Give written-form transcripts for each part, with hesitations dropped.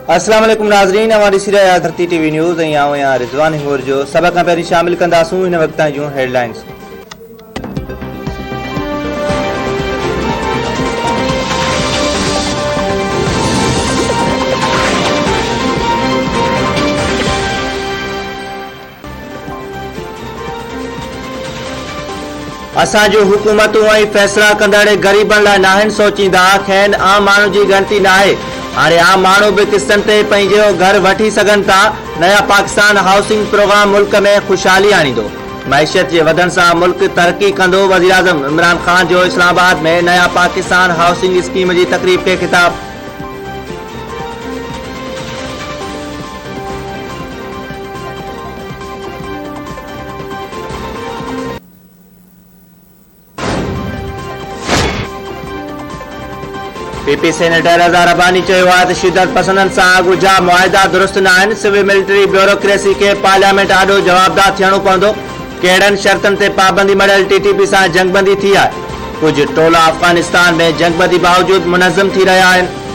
अस्सलाम वालेकुम नाज़रीन, हमारी सिरा धरती टीवी न्यूज़ यहाँ रिजवान हिमोर जो सब खां पहिरीं शामिल कंदासूं इन वक्त जूं हेडलाइंस। असांजो हुकूमतूं ऐं फ़ैसिला कंदड़ ग़रीबनि लाइ नाहिनि सोचींदा, खेनि आम माण्हू जी गिणती नाहे। हाणे आम माण्हू बि किस्तनि ते पंहिंजो घर वठी सघनि था। नया पाकिस्तान हाउसिंग प्रोग्राम मुल्क में खुशहाली आणींदो। मैशियत जे वधण सां मुल्क तरक्की कंदो। वज़ीर आज़म इमरान ख़ान जो इस्लामाबाद में नया पाकिस्तान हाउसिंग स्कीम जी तक़रीब खे ख़िताब। पीपी सेनेटर अज़हर अबानी चयो आहे त शिदत पसंदनि सां अॻुजा मुआहिदा दुरुस्त न आहिनि। सिविल मिलिट्री ब्यूरोक्रेसी खे पार्लियामेंट ॾाढो जवाबदार थियणो पवंदो। कहिड़नि शर्तनि ते पाबंदी मड़ियल टीटीपी सां जंगबंदी थी आहे। कुझु टोला अफ़गानिस्तान में जंगबंदी बावजूदि मुनज़्ज़म थी रहिया आहिनि।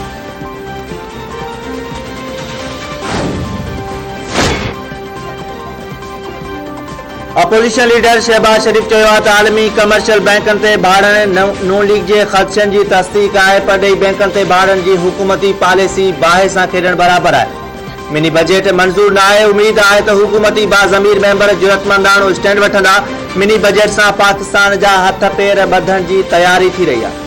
अपोजिशन लीडर शहबाज शरीफ चयो आहे त आलमी कमर्शियल बैंकनि ते भाड़नि नून लीग जे ख़दशनि जी तस्दीक आहे। परॾेही बैंकनि ते भाड़नि जी हुकूमती पॉलिसी बाहि सां खेॾणु बराबरि आहे। मिनी बजट मंज़ूर न आहे। उमेद आहे त हुकूमती बाज़मीर मेंबर जुरतमंदाणो स्टैंड वठंदा। मिनी बजट सां पाकिस्तान जा हथ पेर ॿधण जी तयारी थी रही आहे।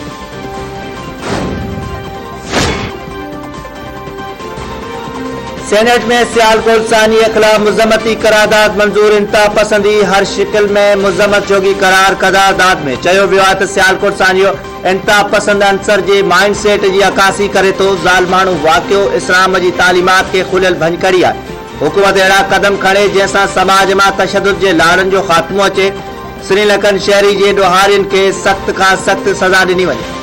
सेनेट में सियालकोट सानी के खिलाफ मुज़म्मती करारदाद मंजूर। इंतहा पसंदी हर शिकल में मुज़म्मत जोगी करार करारदाद में चयो वियो आहे त सियालकोट सानियो इंतहा पसंद अंसर जे माइंड सेट जी अकासी करे थो। ज़ालिमाणू वाक़ियो इस्लाम जी तालीमात के खुलियल भंजकड़ी आहे। हुकूमत अहिड़ा कदम खणे जंहिंसां समाज में तशद्दुद जे लाड़नि जो ख़ात्मो अचे। श्रीलंकन शहरी जे ॾोहारियुनि खे सख़्त खां सख़्त सज़ा ॾिनी वञे।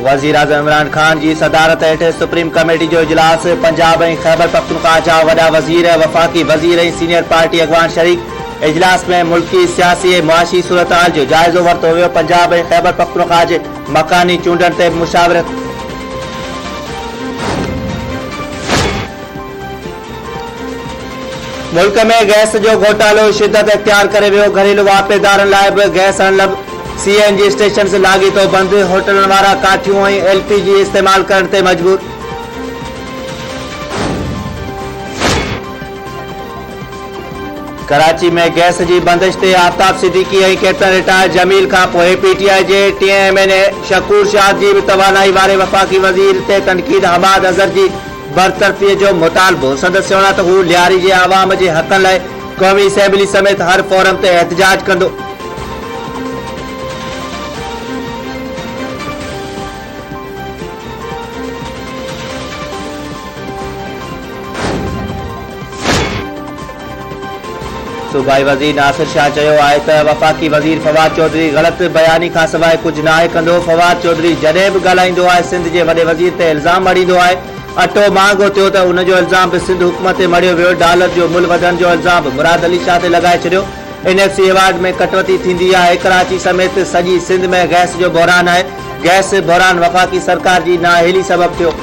वज़ीर आज़म इमरान ख़ान की सदारत हेठ सुप्रीम कमेटी जो इजलास। पंजाब और खैबर पख्तूनख्वा जा वॾा वज़ीर, वफ़ाक़ी वज़ीर और सीनियर पार्टी अगवान शरीक। इजलास में मुल्की सियासी ऐं मुआशी सूरत हाल जो जाइज़ो वरितो वियो। पंजाब और खैबर पख्तूनख्वा जे मकानी चूंडनि ते मुशावरत। मुल्क में गैस जो घोटालो शिदत इख्तियार करे वियो। घरेलू वापेदारनि लाइ बि गैस हणलब। CNG स्टेशन से लागी तो बंद। होटलन वारा काठियों और LPG इस्तेमाल करने ते मजबूर। कराची में गैस की बंदिश ते आफ्ताब सिद्दीकी और कैप्टन रिटायर जमील खां पोइ PTI जे TMNA शकूर शाह जी भी तवानाई वारे वफ़ाक़ी वज़ीर ते तनकीद। हमाद अज़हर जी बरतरफ़ी जो मुतालबो। सदस्य होना तो हू लियारी जे आवाम जे हक़नि लाइ क़ौमी असेंबली समेत हर फोरम ते एहतजाज कंदो। सूबाई वज़ीर नासिर शाह चयो आहे त वफ़ाक़ी वज़ीर फवाद चौधरी ग़लत बयानी खां सवाइ कुझु नाहे कंदो। फवाद चौधरी जॾहिं बि ॻाल्हाईंदो आहे सिंध जे वॾे वज़ीर ते इल्ज़ाम मड़ींदो आहे। अटो महांगो थियो त उनजो इल्ज़ाम बि सिंध हुकूमत ते मड़ियो वियो। डॉलर जो मुल्ह वधण जो इल्ज़ाम बि मुराद अली शाह ते लॻाए छॾियो। NFC अवार्ड में कटवती थींदी आहे। कराची समेत सॼी सिंध में गैस जो बहरान आहे। गैस बहरान वफ़ाक़ी सरकार जी नाअहली सबबु थियो।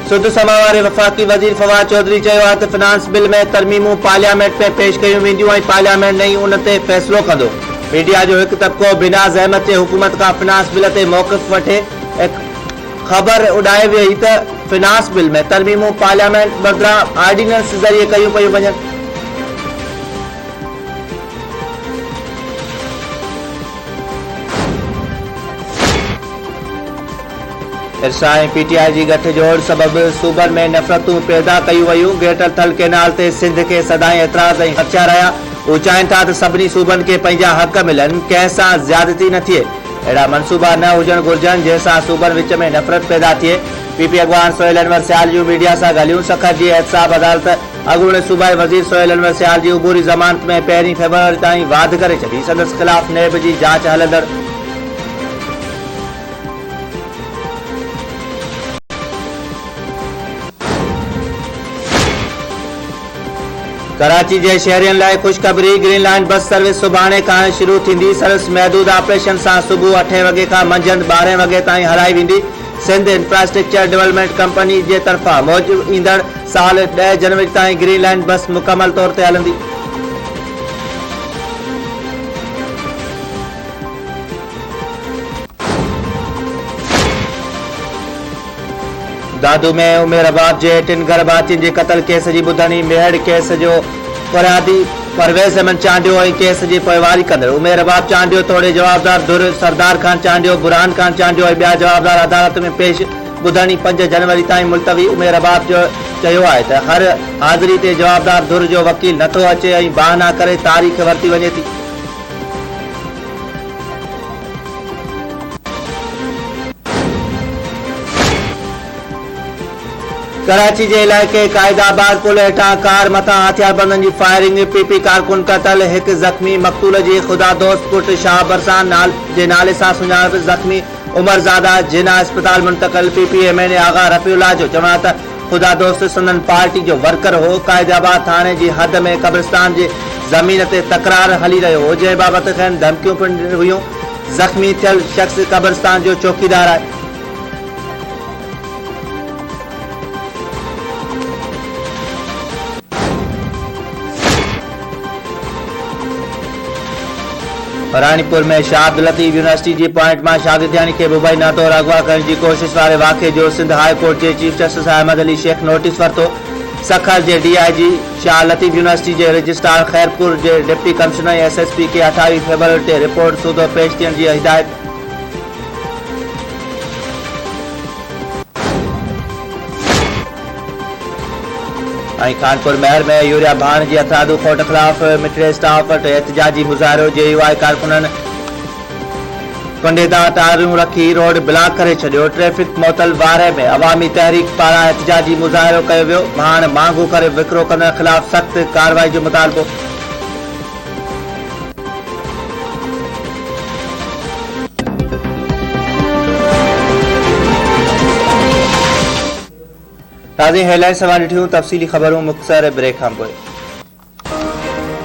सुध समा वारे वफ़ाक़ी वज़ीर फवाद चौधरी चयो आहे त फिनांस बिल में तरमीमूं पार्लियामेंट में पेश कयूं वेंदियूं ऐं पार्लियामेंट नई उन ते फ़ैसिलो कंदो। मीडिया जो हिकु तबिको बिना ज़हमत जे हुकूमत खां फिनांस बिल ते मौक़िफ़ वठे ख़बर उॾाए वई त फिनांस बिल में तरमीमूं पार्लियामेंट बदिरां ऑर्डिनेंस ज़रिए कयूं पियूं वञनि। इरसा ऐं PTI जी गठजोड़ सबबि सूबनि में नफ़रतूं पैदा कयूं वयूं। ग्रेटर थल कैनाल ते सिंध खे सदाईं एतिराज़ ऐं ख़दशा रहिया। हू चाहिनि था त सभिनी सूबनि खे पंहिंजा हक़ मिलनि, कंहिं सां ज़्यादती न थिए। अहिड़ा मनसूबा न हुजण घुरिजनि जंहिंसां सूबनि विच में नफ़रत पैदा थिए। PP अगवान सोहेल अनवर सियाल जूं मीडिया सां ॻाल्हियूं। सख़त जी एहतसाब अदालत अॻूणे सूबाई वज़ीर सोहेल अनवर सियाल जी उबूरी ज़मानत में 1 फ़रवरी ताईं वाध करे छॾी। संदसि ख़िलाफ़ नैब जी जांच हलंदड़। कराची के शहरियन लाइ खुशखबरी, ग्रीन लाइन बस सर्विस सुभाणे खां शुरू थींदी। सर्विस महदूद ऑपरेशन सां सुबुह 8 वगे खां मंझंदि 12 वगे ताईं हलाई वेंदी। सिंध इंफ्रास्ट्रक्चर डेवलपमेंट कंपनी जे तरफ़ां मौजूदु ईंदड़ साल 10 जनवरी ताईं ग्रीन लाइन बस मुकमल तौर ते हलंदी। दादू में उमेर अबाब जे 3 गर्भवतियुनि जे क़त्ल केस जी ॿुधणी। मेहड़ केस जो फरियादी परवेज़ अहमद चांडियो ऐं केस जी पोइवारी कंदड़ उमेर अबाब चांडियो तोड़े जवाबदार धुर सरदार खान चांडियो, बुरहान खान चांडियो ऐं ॿिया जवाबदार अदालत में पेश। ॿुधणी 5 जनवरी ताईं मुलतवी। उमेर अबाब जो चयो आहे त हर हाज़िरी ते जवाबदार धुर जो वकील नथो अचे ऐं बहाना करे तारीख़ वरिती वञे थी। कराची के इलाके कायदाबाद पुल हेठा कार मथा हथियारबंदन की फायरिंग। पीपी कारकुन कतल, एक जख्मी। मक़तूल जी खुदा दोस्त पुट शाह बरसान जे नाले सां सुञाणप। जख्मी उमरज़ादा जिना अस्पताल मुंतकिल। PPM ने आगा रफ़ीउल्लाह जो चवण आहे त खुदा दोस्त संदन पार्टी जो वर्कर हो। कायदाबाद थाने की हद में कब्रिस्तान की जमीन ते तकरार हली रहियो हो, जंहिं बाबति खेनि धमकियूं पिण हुयूं। जख्मी थियल शख्स कब्रिस्तान जो चौकीदार आहे। रानीपुर में शाह अब्दुल लतीफ यूनिवर्सिटी की पॉइंट में शागिर्दियानी के मुबैना तौर अगवा करने की कोशिश वाले वाक़े जो सिंध हाई कोर्ट के chief justice Ahmed Ali Shaikh notice वरतो। सखर के DIG शाह लतीफ यूनिवर्सिटी के रजिस्ट्रार खैरपुर के डिप्टी कमिश्नर SSP के 28 फरवरी ते रिपोर्ट सूदो पेश थियण की हिदायत। कानपुर महर में यूरिया भाण की अतरादू खोट खिलाफ मिठड़े स्टाफ वटि एहतजाजी मुज़ाहिरो। JUI कारकुननि कंडेदा टारियूं रखी रोड ब्लॉक करे छॾियो। ट्रैफिक मोतल वारे में अवामी तहरीक पारां एहतजाजी मुज़ाहिरो कयो वियो। भाण मांगू करे विकिरो कंदड़ खिलाफ सख़्त कार्रवाई जो मुतालबो। ताज़ी हेडलाइंस ॾिठियूं। तफ़सीली ख़बरूं मुख़्तसर ब्रेक खां पोइ।